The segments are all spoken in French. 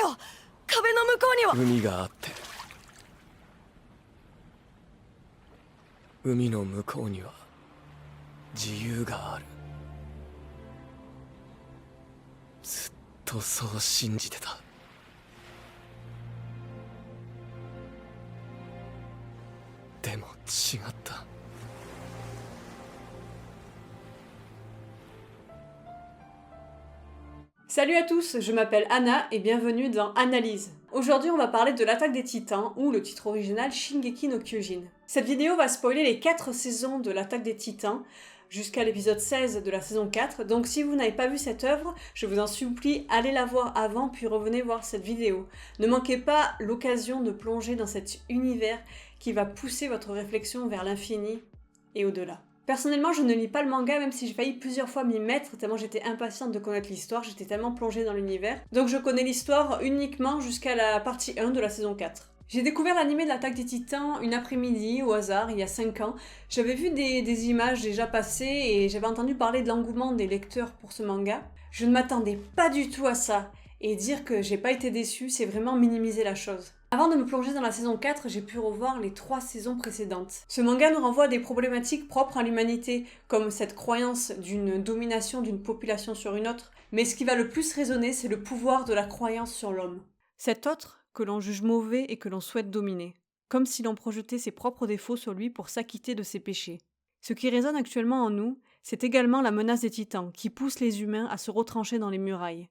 よ。壁の向こうには。海があって、海の向こうには自由がある。ずっとそう信じてた。でも違った。Salut à tous, je m'appelle Anna et bienvenue dans Analyse. Aujourd'hui on va parler de l'attaque des titans, ou le titre original Shingeki no Kyojin. Cette vidéo va spoiler les 4 saisons de l'attaque des titans, jusqu'à l'épisode 16 de la saison 4, donc si vous n'avez pas vu cette œuvre, je vous en supplie, allez la voir avant puis revenez voir cette vidéo. Ne manquez pas l'occasion de plonger dans cet univers qui va pousser votre réflexion vers l'infini et au-delà. Personnellement, je ne lis pas le manga, même si j'ai failli plusieurs fois m'y mettre, tellement j'étais impatiente de connaître l'histoire, j'étais tellement plongée dans l'univers. Donc je connais l'histoire uniquement jusqu'à la partie 1 de la saison 4. J'ai découvert l'anime de l'attaque des titans une après-midi, au hasard, il y a 5 ans. J'avais vu des images déjà passées et j'avais entendu parler de l'engouement des lecteurs pour ce manga. Je ne m'attendais pas du tout à ça, et dire que j'ai pas été déçue, c'est vraiment minimiser la chose. Avant de me plonger dans la saison 4, j'ai pu revoir les 3 saisons précédentes. Ce manga nous renvoie à des problématiques propres à l'humanité, comme cette croyance d'une domination d'une population sur une autre, mais ce qui va le plus résonner, c'est le pouvoir de la croyance sur l'homme. Cet autre que l'on juge mauvais et que l'on souhaite dominer, comme si l'on projetait ses propres défauts sur lui pour s'acquitter de ses péchés. Ce qui résonne actuellement en nous, c'est également la menace des titans, qui pousse les humains à se retrancher dans les murailles,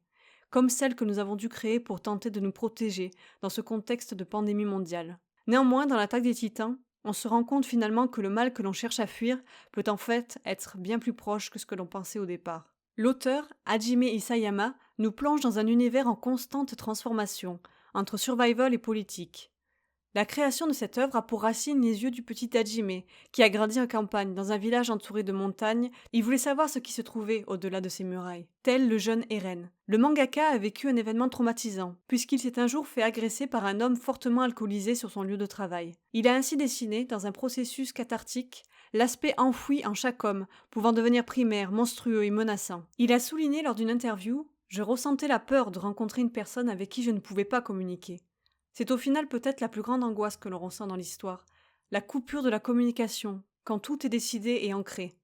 comme celle que nous avons dû créer pour tenter de nous protéger dans ce contexte de pandémie mondiale. Néanmoins, dans l'attaque des titans, on se rend compte finalement que le mal que l'on cherche à fuir peut en fait être bien plus proche que ce que l'on pensait au départ. L'auteur, Hajime Isayama, nous plonge dans un univers en constante transformation, entre survival et politique. La création de cette œuvre a pour racine les yeux du petit Hajime, qui a grandi en campagne, dans un village entouré de montagnes. Il voulait savoir ce qui se trouvait au-delà de ces murailles, tel le jeune Eren. Le mangaka a vécu un événement traumatisant, puisqu'il s'est un jour fait agresser par un homme fortement alcoolisé sur son lieu de travail. Il a ainsi dessiné, dans un processus cathartique, l'aspect enfoui en chaque homme, pouvant devenir primaire, monstrueux et menaçant. Il a souligné lors d'une interview « Je ressentais la peur de rencontrer une personne avec qui je ne pouvais pas communiquer. » C'est au final peut-être la plus grande angoisse que l'on ressent dans l'histoire, la coupure de la communication, quand tout est décidé et ancré.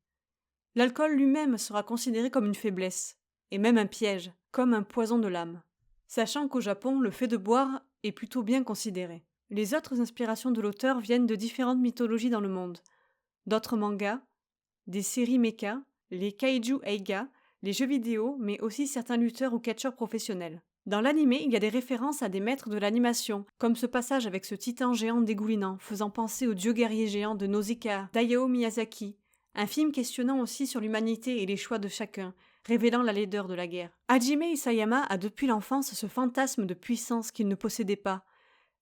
L'alcool lui-même sera considéré comme une faiblesse, et même un piège, comme un poison de l'âme. Sachant qu'au Japon, le fait de boire est plutôt bien considéré. Les autres inspirations de l'auteur viennent de différentes mythologies dans le monde. D'autres mangas, des séries mecha, les kaiju eiga, les jeux vidéo, mais aussi certains lutteurs ou catcheurs professionnels. Dans l'anime, il y a des références à des maîtres de l'animation, comme ce passage avec ce titan géant dégoulinant, faisant penser au dieu guerrier géant de Nausicaa, d'Hayao Miyazaki, un film questionnant aussi sur l'humanité et les choix de chacun, révélant la laideur de la guerre. Hajime Isayama a depuis l'enfance ce fantasme de puissance qu'il ne possédait pas,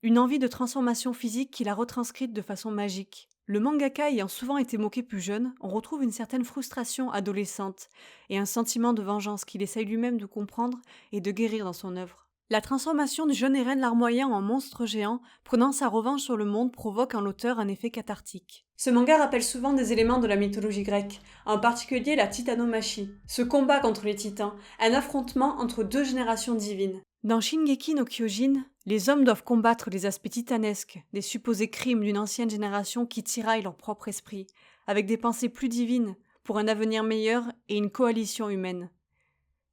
une envie de transformation physique qu'il a retranscrite de façon magique. Le mangaka ayant souvent été moqué plus jeune, on retrouve une certaine frustration adolescente et un sentiment de vengeance qu'il essaye lui-même de comprendre et de guérir dans son œuvre. La transformation du jeune Eren larmoyant en monstre géant, prenant sa revanche sur le monde, provoque en l'auteur un effet cathartique. Ce manga rappelle souvent des éléments de la mythologie grecque, en particulier la titanomachie, ce combat contre les titans, un affrontement entre 2 générations divines. Dans Shingeki no Kyojin, les hommes doivent combattre les aspects titanesques des supposés crimes d'une ancienne génération qui tiraille leur propre esprit, avec des pensées plus divines, pour un avenir meilleur et une coalition humaine.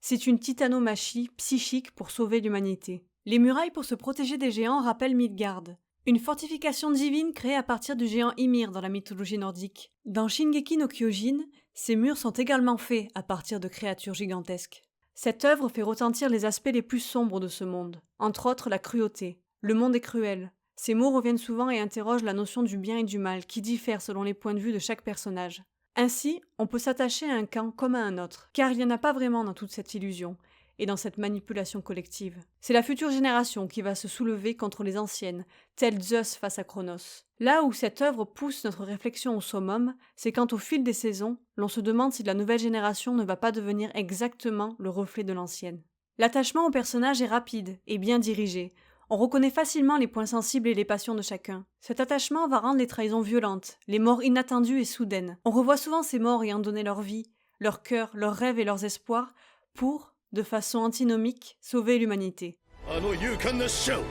C'est une titanomachie psychique pour sauver l'humanité. Les murailles pour se protéger des géants rappellent Midgard, une fortification divine créée à partir du géant Ymir dans la mythologie nordique. Dans Shingeki no Kyojin, ces murs sont également faits à partir de créatures gigantesques. Cette œuvre fait retentir les aspects les plus sombres de ce monde, entre autres la cruauté. Le monde est cruel. Ces mots reviennent souvent et interrogent la notion du bien et du mal, qui diffèrent selon les points de vue de chaque personnage. Ainsi, on peut s'attacher à un camp comme à un autre, car il n'y en a pas vraiment dans toute cette illusion, et dans cette manipulation collective. C'est la future génération qui va se soulever contre les anciennes, telle Zeus face à Cronos. Là où cette œuvre pousse notre réflexion au summum, c'est quand au fil des saisons, l'on se demande si la nouvelle génération ne va pas devenir exactement le reflet de l'ancienne. L'attachement au personnage est rapide et bien dirigé. On reconnaît facilement les points sensibles et les passions de chacun. Cet attachement va rendre les trahisons violentes, les morts inattendues et soudaines. On revoit souvent ces morts ayant donné leur vie, leur cœur, leurs rêves et leurs espoirs pour, de façon antinomique, sauver l'humanité. あの勇敢な死者を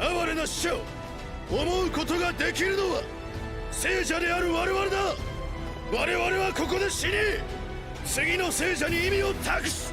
哀れな死者を思うことができるのは聖者である我々だ。我々はここで死に次の聖者に意味を託す。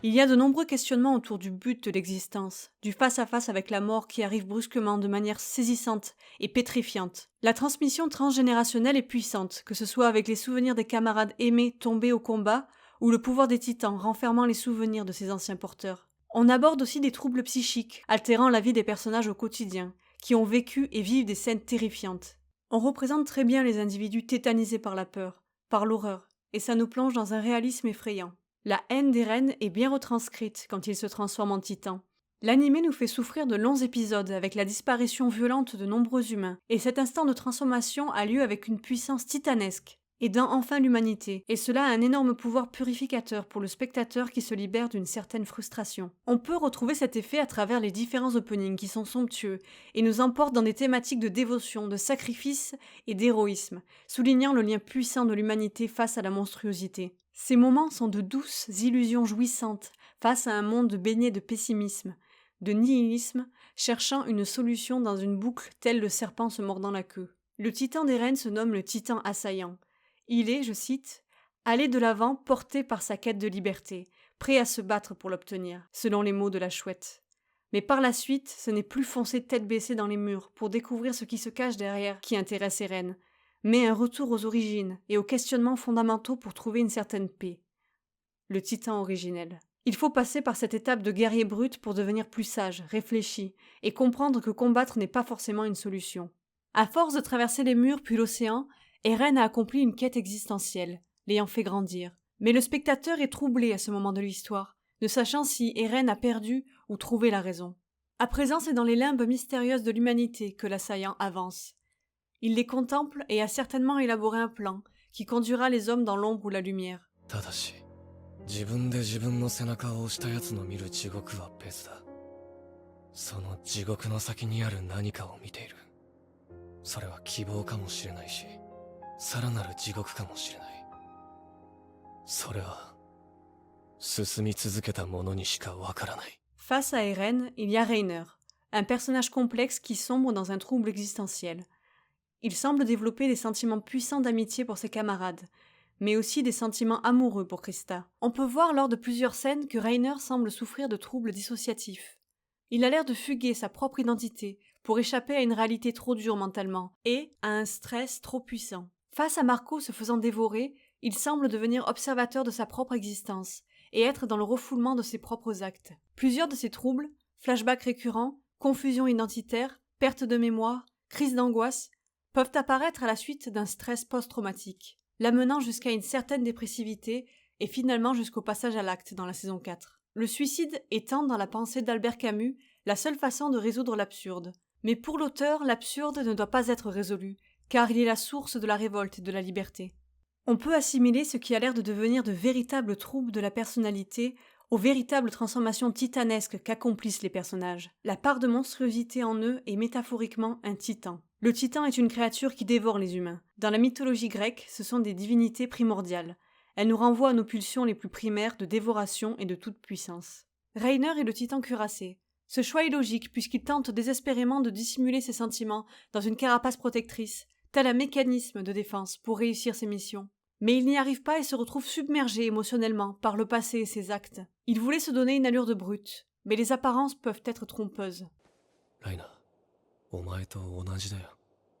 Il y a de nombreux questionnements autour du but de l'existence, du face-à-face avec la mort qui arrive brusquement de manière saisissante et pétrifiante. La transmission transgénérationnelle est puissante, que ce soit avec les souvenirs des camarades aimés tombés au combat, ou le pouvoir des titans renfermant les souvenirs de ses anciens porteurs. On aborde aussi des troubles psychiques, altérant la vie des personnages au quotidien, qui ont vécu et vivent des scènes terrifiantes. On représente très bien les individus tétanisés par la peur, par l'horreur, et ça nous plonge dans un réalisme effrayant. La haine d'Eren est bien retranscrite quand il se transforme en titan. L'anime nous fait souffrir de longs épisodes avec la disparition violente de nombreux humains, et cet instant de transformation a lieu avec une puissance titanesque, aidant enfin l'humanité, et cela a un énorme pouvoir purificateur pour le spectateur qui se libère d'une certaine frustration. On peut retrouver cet effet à travers les différents openings qui sont somptueux, et nous emportent dans des thématiques de dévotion, de sacrifice et d'héroïsme, soulignant le lien puissant de l'humanité face à la monstruosité. Ces moments sont de douces illusions jouissantes face à un monde baigné de pessimisme, de nihilisme, cherchant une solution dans une boucle tel le serpent se mordant la queue. Le titan d'Eren se nomme le titan assaillant. Il est, je cite, « allé de l'avant porté par sa quête de liberté, prêt à se battre pour l'obtenir », selon les mots de la chouette. Mais par la suite, ce n'est plus foncer tête baissée dans les murs pour découvrir ce qui se cache derrière qui intéresse Eren, mais un retour aux origines et aux questionnements fondamentaux pour trouver une certaine paix. Le titan originel. Il faut passer par cette étape de guerrier brut pour devenir plus sage, réfléchi, et comprendre que combattre n'est pas forcément une solution. À force de traverser les murs puis l'océan, Eren a accompli une quête existentielle, l'ayant fait grandir. Mais le spectateur est troublé à ce moment de l'histoire, ne sachant si Eren a perdu ou trouvé la raison. À présent, c'est dans les limbes mystérieuses de l'humanité que l'assaillant avance. Il les contemple et a certainement élaboré un plan qui conduira les hommes dans l'ombre ou la lumière. ただし、自分で自分の背中を押した奴の見る地獄は別だ。その地獄の先にある何かを見ている。それは希望かもしれないし、さらなる地獄かもしれない。それは進み続けた者にしかわからない。 Face à Eren, il y a Reiner, un personnage complexe qui sombre dans un trouble existentiel. Il semble développer des sentiments puissants d'amitié pour ses camarades, mais aussi des sentiments amoureux pour Krista. On peut voir lors de plusieurs scènes que Reiner semble souffrir de troubles dissociatifs. Il a l'air de fuguer sa propre identité pour échapper à une réalité trop dure mentalement et à un stress trop puissant. Face à Marco se faisant dévorer, il semble devenir observateur de sa propre existence et être dans le refoulement de ses propres actes. Plusieurs de ces troubles, flashbacks récurrents, confusion identitaire, perte de mémoire, crise d'angoisse, peuvent apparaître à la suite d'un stress post-traumatique, l'amenant jusqu'à une certaine dépressivité et finalement jusqu'au passage à l'acte dans la saison 4. Le suicide étant, dans la pensée d'Albert Camus, la seule façon de résoudre l'absurde. Mais pour l'auteur, l'absurde ne doit pas être résolu, car il est la source de la révolte et de la liberté. On peut assimiler ce qui a l'air de devenir de véritables troubles de la personnalité aux véritables transformations titanesques qu'accomplissent les personnages. La part de monstruosité en eux est métaphoriquement un titan. Le titan est une créature qui dévore les humains. Dans la mythologie grecque, ce sont des divinités primordiales. Elles nous renvoient à nos pulsions les plus primaires de dévoration et de toute puissance. Reiner est le titan cuirassé. Ce choix est logique puisqu'il tente désespérément de dissimuler ses sentiments dans une carapace protectrice, tel un mécanisme de défense pour réussir ses missions. Mais il n'y arrive pas et se retrouve submergé émotionnellement par le passé et ses actes. Il voulait se donner une allure de brute, mais les apparences peuvent être trompeuses. Reiner, お前と同じだよ。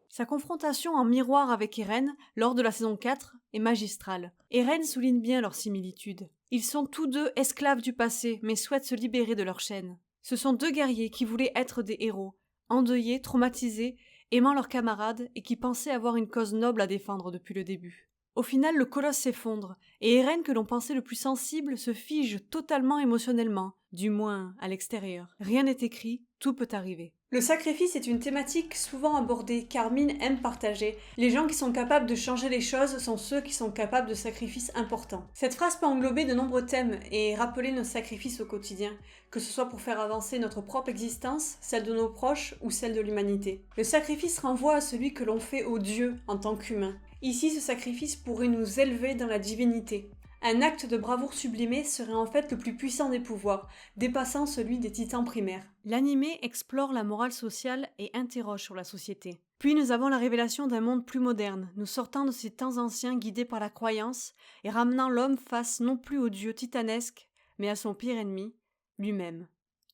Sa confrontation en miroir avec Eren, lors de la saison 4, est magistrale. Eren souligne bien leur similitude. Ils sont tous deux esclaves du passé, mais souhaitent se libérer de leur chaîne. Ce sont deux guerriers qui voulaient être des héros, endeuillés, traumatisés, aimant leurs camarades et qui pensaient avoir une cause noble à défendre depuis le début. Au final, le colosse s'effondre, et Eren, que l'on pensait le plus sensible, se fige totalement émotionnellement, du moins à l'extérieur. Rien n'est écrit, tout peut arriver. Le sacrifice est une thématique souvent abordée, car Min aime partager. Les gens qui sont capables de changer les choses sont ceux qui sont capables de sacrifices importants. Cette phrase peut englober de nombreux thèmes et rappeler nos sacrifices au quotidien, que ce soit pour faire avancer notre propre existence, celle de nos proches ou celle de l'humanité. Le sacrifice renvoie à celui que l'on fait aux dieux en tant qu'humain. Ici, ce sacrifice pourrait nous élever dans la divinité, Un acte de bravoure sublimé serait en fait le plus puissant des pouvoirs, dépassant celui des titans primaires. L'animé explore la morale sociale et interroge sur la société. Puis nous avons la révélation d'un monde plus moderne, nous sortant de ces temps anciens guidés par la croyance et ramenant l'homme face non plus au dieu titanesque, mais à son pire ennemi, lui-même.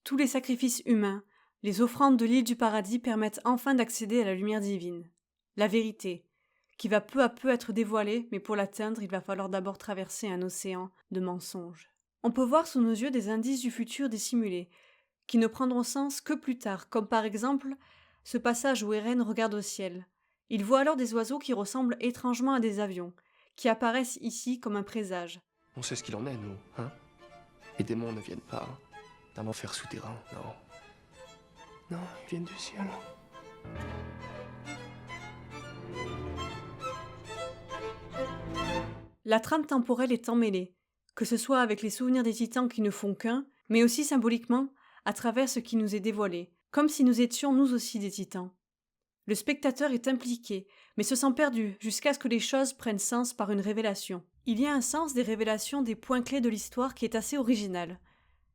Tous les sacrifices humains, les offrandes de l'île du paradis permettent enfin d'accéder à la lumière divine. La vérité, qui va peu à peu être dévoilée, mais pour l'atteindre, il va falloir d'abord traverser un océan de mensonges. On peut voir sous nos yeux des indices du futur dissimulés, qui ne prendront sens que plus tard, comme par exemple ce passage où Eren regarde au ciel. Il voit alors des oiseaux qui ressemblent étrangement à des avions, qui apparaissent ici comme un présage. On sait ce qu'il en est, nous, hein? Les démons ne viennent pas d'un enfer souterrain, non. Non, ils viennent du ciel. La trame temporelle est emmêlée, que ce soit avec les souvenirs des titans qui ne font qu'un, mais aussi symboliquement à travers ce qui nous est dévoilé, comme si nous étions nous aussi des titans. Le spectateur est impliqué, mais se sent perdu jusqu'à ce que les choses prennent sens par une révélation. Il y a un sens des révélations des points clés de l'histoire qui est assez original.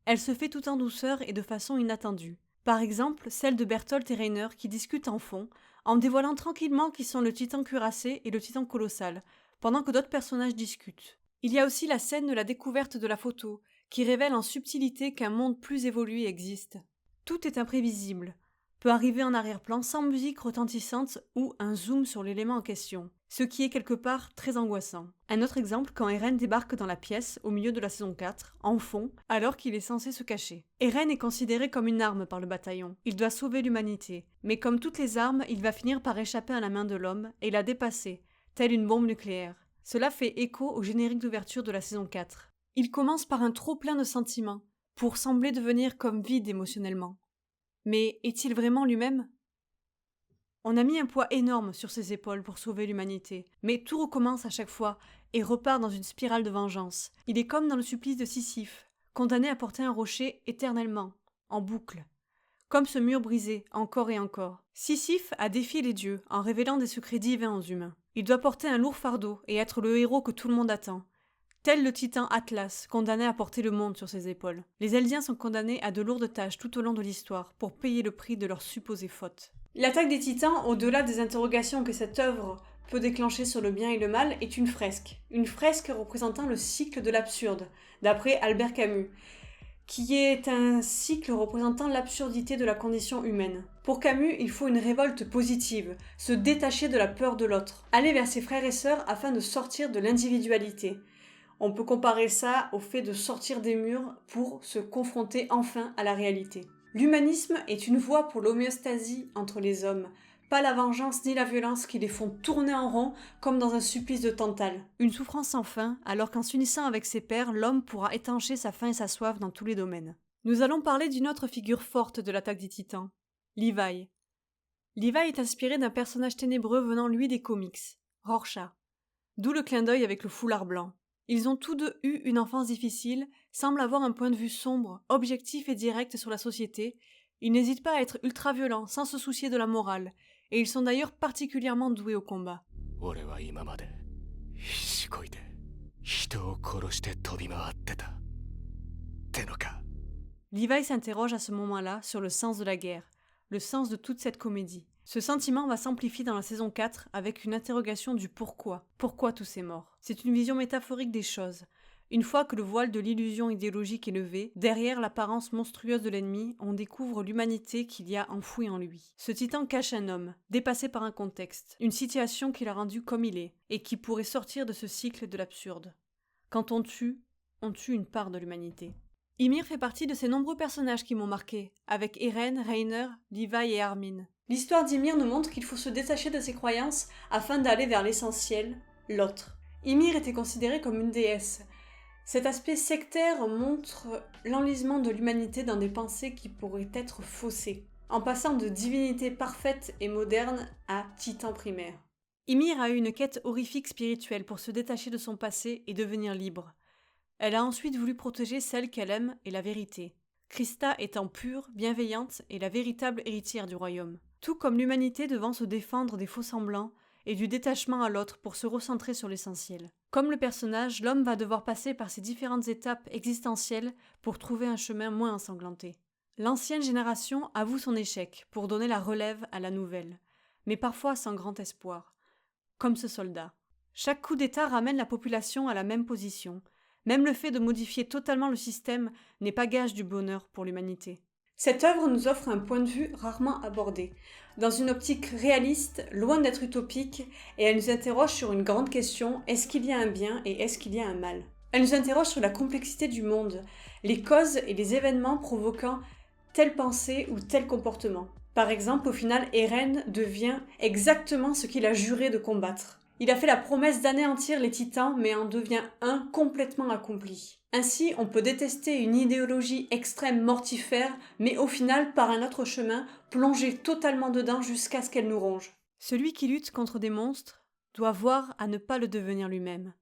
Elle se fait tout en douceur et de façon inattendue. Par exemple, celle de Bertolt et Reiner qui discutent en fond, en dévoilant tranquillement qui sont le titan cuirassé et le titan colossal, pendant que d'autres personnages discutent. Il y a aussi la scène de la découverte de la photo, qui révèle en subtilité qu'un monde plus évolué existe. Tout est imprévisible, peut arriver en arrière-plan sans musique retentissante ou un zoom sur l'élément en question, ce qui est quelque part très angoissant. Un autre exemple quand Eren débarque dans la pièce au milieu de la saison 4, en fond, alors qu'il est censé se cacher. Eren est considéré comme une arme par le bataillon, il doit sauver l'humanité, mais comme toutes les armes, il va finir par échapper à la main de l'homme et la dépasser, telle une bombe nucléaire. Cela fait écho au générique d'ouverture de la saison 4. Il commence par un trop-plein de sentiments, pour sembler devenir comme vide émotionnellement. Mais est-il vraiment lui-même ? On a mis un poids énorme sur ses épaules pour sauver l'humanité, mais tout recommence à chaque fois et repart dans une spirale de vengeance. Il est comme dans le supplice de Sisyphe, condamné à porter un rocher éternellement, en boucle. Comme ce mur brisé, encore et encore. Sisyphe a défié les dieux en révélant des secrets divins aux humains. Il doit porter un lourd fardeau et être le héros que tout le monde attend. Tel le titan Atlas, condamné à porter le monde sur ses épaules. Les Eldiens sont condamnés à de lourdes tâches tout au long de l'histoire pour payer le prix de leurs supposées fautes. L'attaque des titans, au-delà des interrogations que cette œuvre peut déclencher sur le bien et le mal, est une fresque. Une fresque représentant le cycle de l'absurde, d'après Albert Camus, qui est un cycle représentant l'absurdité de la condition humaine. Pour Camus, il faut une révolte positive, se détacher de la peur de l'autre, aller vers ses frères et sœurs afin de sortir de l'individualité. On peut comparer ça au fait de sortir des murs pour se confronter enfin à la réalité. L'humanisme est une voie pour l'homéostasie entre les hommes, pas la vengeance ni la violence qui les font tourner en rond comme dans un supplice de Tantale. Une souffrance sans fin, alors qu'en s'unissant avec ses pairs, l'homme pourra étancher sa faim et sa soif dans tous les domaines. Nous allons parler d'une autre figure forte de l'attaque des titans, Levi. Levi est inspiré d'un personnage ténébreux venant lui des comics, Rorschach. D'où le clin d'œil avec le foulard blanc. Ils ont tous deux eu une enfance difficile, semblent avoir un point de vue sombre, objectif et direct sur la société. Ils n'hésitent pas à être ultra-violents, sans se soucier de la morale, et ils sont d'ailleurs particulièrement doués au combat. Levi s'interroge à ce moment-là sur le sens de la guerre, le sens de toute cette comédie. Ce sentiment va s'amplifier dans la saison 4 avec une interrogation du pourquoi. Pourquoi tous ces morts ? C'est une vision métaphorique des choses. Une fois que le voile de l'illusion idéologique est levé, derrière l'apparence monstrueuse de l'ennemi, on découvre l'humanité qu'il y a enfouie en lui. Ce titan cache un homme, dépassé par un contexte, une situation qui l'a rendu comme il est, et qui pourrait sortir de ce cycle de l'absurde. Quand on tue une part de l'humanité. Ymir fait partie de ces nombreux personnages qui m'ont marqué, avec Eren, Reiner, Levi et Armin. L'histoire d'Ymir nous montre qu'il faut se détacher de ses croyances afin d'aller vers l'essentiel, l'autre. Ymir était considérée comme une déesse. Cet aspect sectaire montre l'enlisement de l'humanité dans des pensées qui pourraient être faussées, en passant de divinité parfaite et moderne à titan primaire. Ymir a eu une quête horrifique spirituelle pour se détacher de son passé et devenir libre. Elle a ensuite voulu protéger celle qu'elle aime et la vérité. Krista étant pure, bienveillante et la véritable héritière du royaume. Tout comme l'humanité devant se défendre des faux-semblants et du détachement à l'autre pour se recentrer sur l'essentiel. Comme le personnage, l'homme va devoir passer par ces différentes étapes existentielles pour trouver un chemin moins ensanglanté. L'ancienne génération avoue son échec pour donner la relève à la nouvelle, mais parfois sans grand espoir, comme ce soldat. Chaque coup d'État ramène la population à la même position. Même le fait de modifier totalement le système n'est pas gage du bonheur pour l'humanité. Cette œuvre nous offre un point de vue rarement abordé, dans une optique réaliste, loin d'être utopique, et elle nous interroge sur une grande question, est-ce qu'il y a un bien et est-ce qu'il y a un mal? Elle nous interroge sur la complexité du monde, les causes et les événements provoquant telle pensée ou tel comportement. Par exemple, au final, Eren devient exactement ce qu'il a juré de combattre. Il a fait la promesse d'anéantir les titans, mais en devient un complètement accompli. Ainsi, on peut détester une idéologie extrême mortifère, mais au final, par un autre chemin, plonger totalement dedans jusqu'à ce qu'elle nous ronge. Celui qui lutte contre des monstres doit voir à ne pas le devenir lui-même.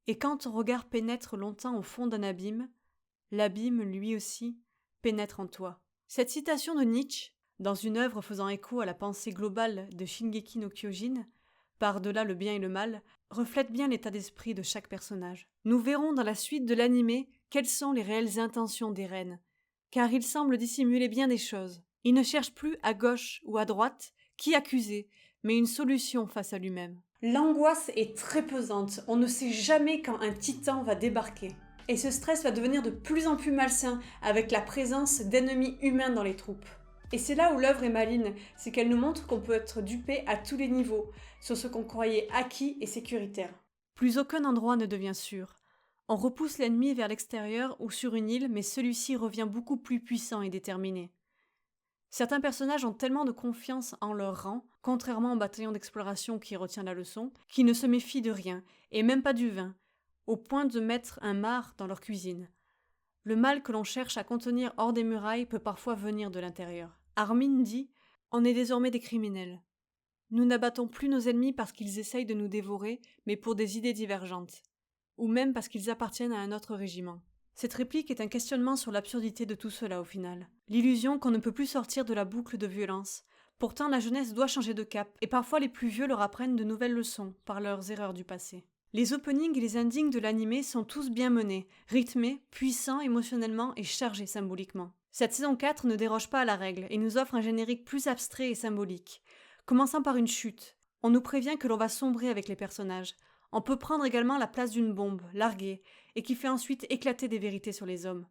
Et quand ton regard pénètre longtemps au fond d'un abîme, l'abîme, lui aussi, pénètre en toi. Cette citation de Nietzsche, dans une œuvre faisant écho à la pensée globale de Shingeki no Kyojin, par-delà le bien et le mal, reflète bien l'état d'esprit de chaque personnage. Nous verrons dans la suite de l'animé quelles sont les réelles intentions d'Eren, car il semble dissimuler bien des choses. Il ne cherche plus à gauche ou à droite qui accuser, mais une solution face à lui-même. L'angoisse est très pesante, on ne sait jamais quand un titan va débarquer. Et ce stress va devenir de plus en plus malsain avec la présence d'ennemis humains dans les troupes. Et c'est là où l'œuvre est maligne, c'est qu'elle nous montre qu'on peut être dupé à tous les niveaux, sur ce qu'on croyait acquis et sécuritaire. Plus aucun endroit ne devient sûr. On repousse l'ennemi vers l'extérieur ou sur une île, mais celui-ci revient beaucoup plus puissant et déterminé. Certains personnages ont tellement de confiance en leur rang, contrairement au bataillon d'exploration qui retient la leçon, qu'ils ne se méfient de rien, et même pas du vin, au point de mettre un marc dans leur cuisine. Le mal que l'on cherche à contenir hors des murailles peut parfois venir de l'intérieur. Armin dit « On est désormais des criminels. Nous n'abattons plus nos ennemis parce qu'ils essayent de nous dévorer, mais pour des idées divergentes. Ou même parce qu'ils appartiennent à un autre régiment. » Cette réplique est un questionnement sur l'absurdité de tout cela au final. L'illusion qu'on ne peut plus sortir de la boucle de violence. Pourtant, la jeunesse doit changer de cap, et parfois les plus vieux leur apprennent de nouvelles leçons par leurs erreurs du passé. Les openings et les endings de l'anime sont tous bien menés, rythmés, puissants émotionnellement et chargés symboliquement. Cette saison 4 ne déroge pas à la règle et nous offre un générique plus abstrait et symbolique. Commençant par une chute, on nous prévient que l'on va sombrer avec les personnages. On peut prendre également la place d'une bombe, larguée, et qui fait ensuite éclater des vérités sur les hommes.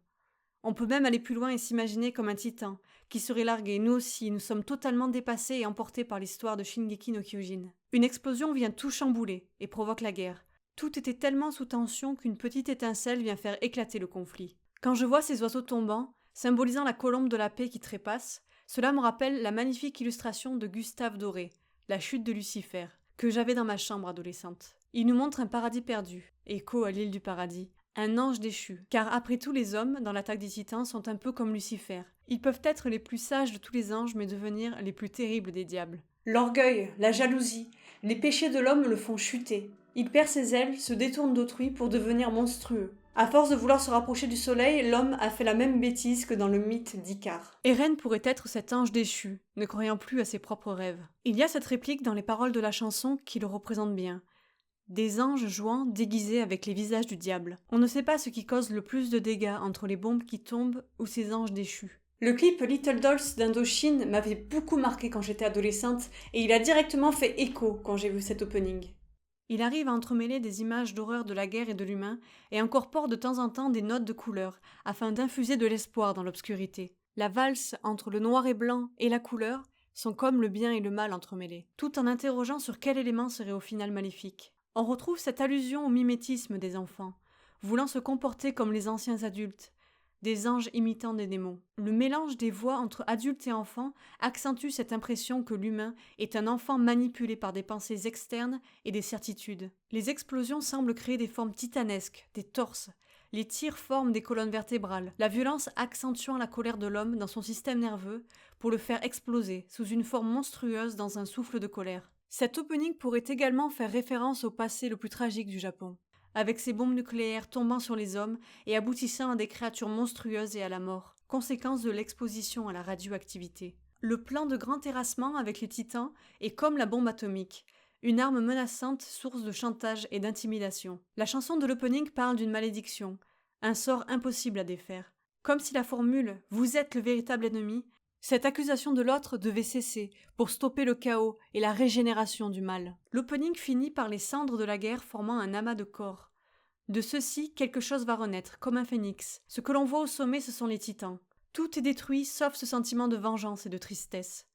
On peut même aller plus loin et s'imaginer comme un titan, qui serait largué. Nous aussi, nous sommes totalement dépassés et emportés par l'histoire de Shingeki no Kyojin. Une explosion vient tout chambouler et provoque la guerre. Tout était tellement sous tension qu'une petite étincelle vient faire éclater le conflit. Quand je vois ces oiseaux tombants, symbolisant la colombe de la paix qui trépasse, cela me rappelle la magnifique illustration de Gustave Doré, La chute de Lucifer, que j'avais dans ma chambre adolescente. Il nous montre un paradis perdu, écho à l'île du paradis, un ange déchu, car après tout les hommes, dans l'attaque des titans, sont un peu comme Lucifer. Ils peuvent être les plus sages de tous les anges, mais devenir les plus terribles des diables. L'orgueil, la jalousie, les péchés de l'homme le font chuter. Il perd ses ailes, se détourne d'autrui pour devenir monstrueux. À force de vouloir se rapprocher du soleil, l'homme a fait la même bêtise que dans le mythe d'Icare. Eren pourrait être cet ange déchu, ne croyant plus à ses propres rêves. Il y a cette réplique dans les paroles de la chanson qui le représente bien. Des anges jouant déguisés avec les visages du diable. On ne sait pas ce qui cause le plus de dégâts entre les bombes qui tombent ou ces anges déchus. Le clip Little Dolls d'Indochine m'avait beaucoup marqué quand j'étais adolescente et il a directement fait écho quand j'ai vu cet opening. Il arrive à entremêler des images d'horreur de la guerre et de l'humain et incorpore de temps en temps des notes de couleur afin d'infuser de l'espoir dans l'obscurité. La valse entre le noir et blanc et la couleur sont comme le bien et le mal entremêlés, tout en interrogeant sur quel élément serait au final maléfique. On retrouve cette allusion au mimétisme des enfants, voulant se comporter comme les anciens adultes, des anges imitant des démons. Le mélange des voix entre adultes et enfants accentue cette impression que l'humain est un enfant manipulé par des pensées externes et des certitudes. Les explosions semblent créer des formes titanesques, des torses. Les tirs forment des colonnes vertébrales, la violence accentuant la colère de l'homme dans son système nerveux pour le faire exploser sous une forme monstrueuse dans un souffle de colère. Cet opening pourrait également faire référence au passé le plus tragique du Japon, avec ses bombes nucléaires tombant sur les hommes et aboutissant à des créatures monstrueuses et à la mort, conséquence de l'exposition à la radioactivité. Le plan de grand terrassement avec les titans est comme la bombe atomique, une arme menaçante, source de chantage et d'intimidation. La chanson de l'opening parle d'une malédiction, un sort impossible à défaire. Comme si la formule « vous êtes le véritable ennemi », cette accusation de l'autre devait cesser pour stopper le chaos et la régénération du mal. L'opening finit par les cendres de la guerre formant un amas de corps. De ceux-ci, quelque chose va renaître, comme un phénix. Ce que l'on voit au sommet, ce sont les titans. Tout est détruit, sauf ce sentiment de vengeance et de tristesse.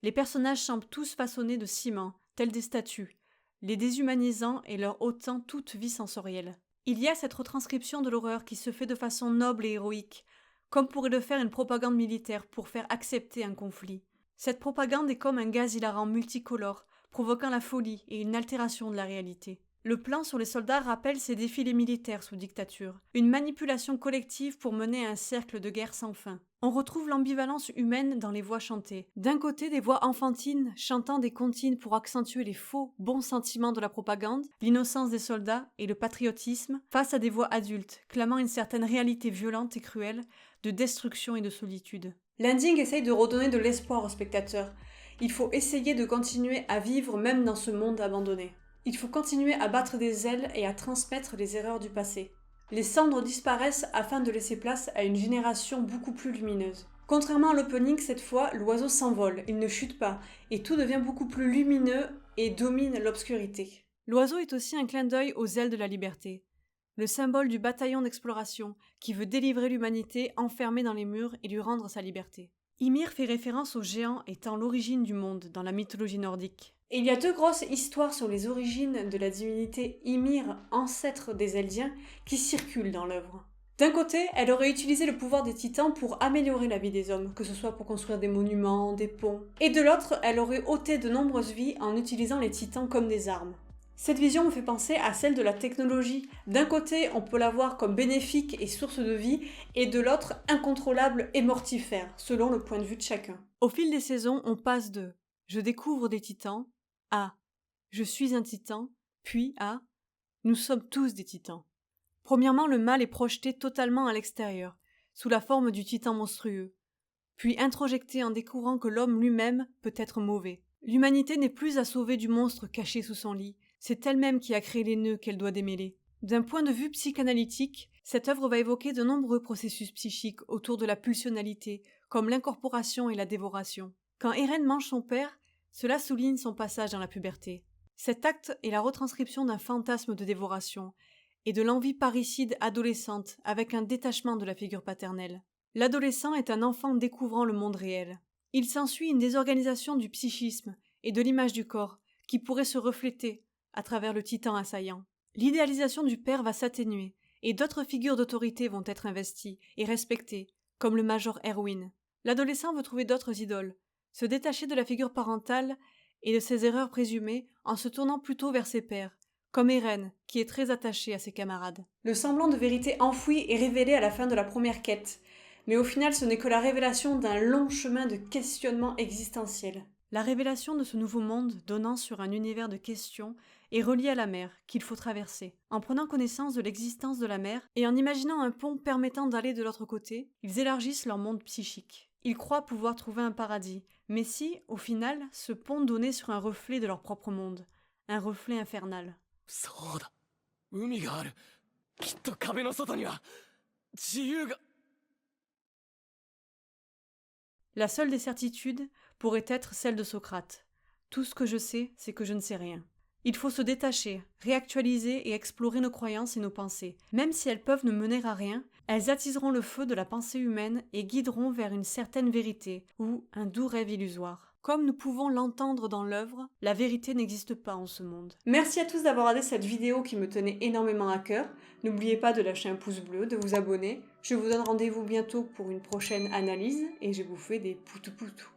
Les personnages semblent tous façonnés de ciment, tels des statues, les déshumanisant et leur ôtant toute vie sensorielle. Il y a cette retranscription de l'horreur qui se fait de façon noble et héroïque, comme pourrait le faire une propagande militaire pour faire accepter un conflit. Cette propagande est comme un gaz hilarant multicolore, provoquant la folie et une altération de la réalité. Le plan sur les soldats rappelle ces défilés militaires sous dictature, une manipulation collective pour mener un cercle de guerre sans fin. On retrouve l'ambivalence humaine dans les voix chantées. D'un côté, des voix enfantines chantant des comptines pour accentuer les faux, bons sentiments de la propagande, l'innocence des soldats et le patriotisme, face à des voix adultes, clamant une certaine réalité violente et cruelle, de destruction et de solitude. L'ending essaye de redonner de l'espoir aux spectateurs. Il faut essayer de continuer à vivre même dans ce monde abandonné. Il faut continuer à battre des ailes et à transmettre les erreurs du passé. Les cendres disparaissent afin de laisser place à une génération beaucoup plus lumineuse. Contrairement à l'opening, cette fois, l'oiseau s'envole, il ne chute pas, et tout devient beaucoup plus lumineux et domine l'obscurité. L'oiseau est aussi un clin d'œil aux ailes de la liberté, le symbole du bataillon d'exploration qui veut délivrer l'humanité enfermée dans les murs et lui rendre sa liberté. Ymir fait référence au géant étant l'origine du monde dans la mythologie nordique. Et il y a deux grosses histoires sur les origines de la divinité Ymir, ancêtre des Eldiens, qui circulent dans l'œuvre. D'un côté, elle aurait utilisé le pouvoir des titans pour améliorer la vie des hommes, que ce soit pour construire des monuments, des ponts. Et de l'autre, elle aurait ôté de nombreuses vies en utilisant les titans comme des armes. Cette vision me fait penser à celle de la technologie. D'un côté, on peut la voir comme bénéfique et source de vie, et de l'autre, incontrôlable et mortifère, selon le point de vue de chacun. Au fil des saisons, on passe de « je découvre des titans » à « je suis un titan », puis à « nous sommes tous des titans ». Premièrement, le mal est projeté totalement à l'extérieur, sous la forme du titan monstrueux, puis introjecté en découvrant que l'homme lui-même peut être mauvais. L'humanité n'est plus à sauver du monstre caché sous son lit, c'est elle-même qui a créé les nœuds qu'elle doit démêler. D'un point de vue psychanalytique, cette œuvre va évoquer de nombreux processus psychiques autour de la pulsionalité, comme l'incorporation et la dévoration. Quand Eren mange son père, cela souligne son passage dans la puberté. Cet acte est la retranscription d'un fantasme de dévoration et de l'envie parricide adolescente avec un détachement de la figure paternelle. L'adolescent est un enfant découvrant le monde réel. Il s'ensuit une désorganisation du psychisme et de l'image du corps qui pourrait se refléter à travers le titan assaillant. L'idéalisation du père va s'atténuer et d'autres figures d'autorité vont être investies et respectées, comme le major Erwin. L'adolescent veut trouver d'autres idoles, se détacher de la figure parentale et de ses erreurs présumées en se tournant plutôt vers ses pairs, comme Eren, qui est très attaché à ses camarades. Le semblant de vérité enfoui est révélé à la fin de la première quête, mais au final ce n'est que la révélation d'un long chemin de questionnement existentiel. La révélation de ce nouveau monde donnant sur un univers de questions est reliée à la mer qu'il faut traverser. En prenant connaissance de l'existence de la mer et en imaginant un pont permettant d'aller de l'autre côté, ils élargissent leur monde psychique. Ils croient pouvoir trouver un paradis, mais si, au final, ce pont donnait sur un reflet de leur propre monde, un reflet infernal. そうだ。海がある。きっと壁の外には自由が。 La seule des certitudes pourrait être celle de Socrate. Tout ce que je sais, c'est que je ne sais rien. Il faut se détacher, réactualiser et explorer nos croyances et nos pensées. Même si elles peuvent ne mener à rien, elles attiseront le feu de la pensée humaine et guideront vers une certaine vérité ou un doux rêve illusoire. Comme nous pouvons l'entendre dans l'œuvre, la vérité n'existe pas en ce monde. Merci à tous d'avoir regardé cette vidéo qui me tenait énormément à cœur. N'oubliez pas de lâcher un pouce bleu, de vous abonner. Je vous donne rendez-vous bientôt pour une prochaine analyse et je vous fais des poutou poutou.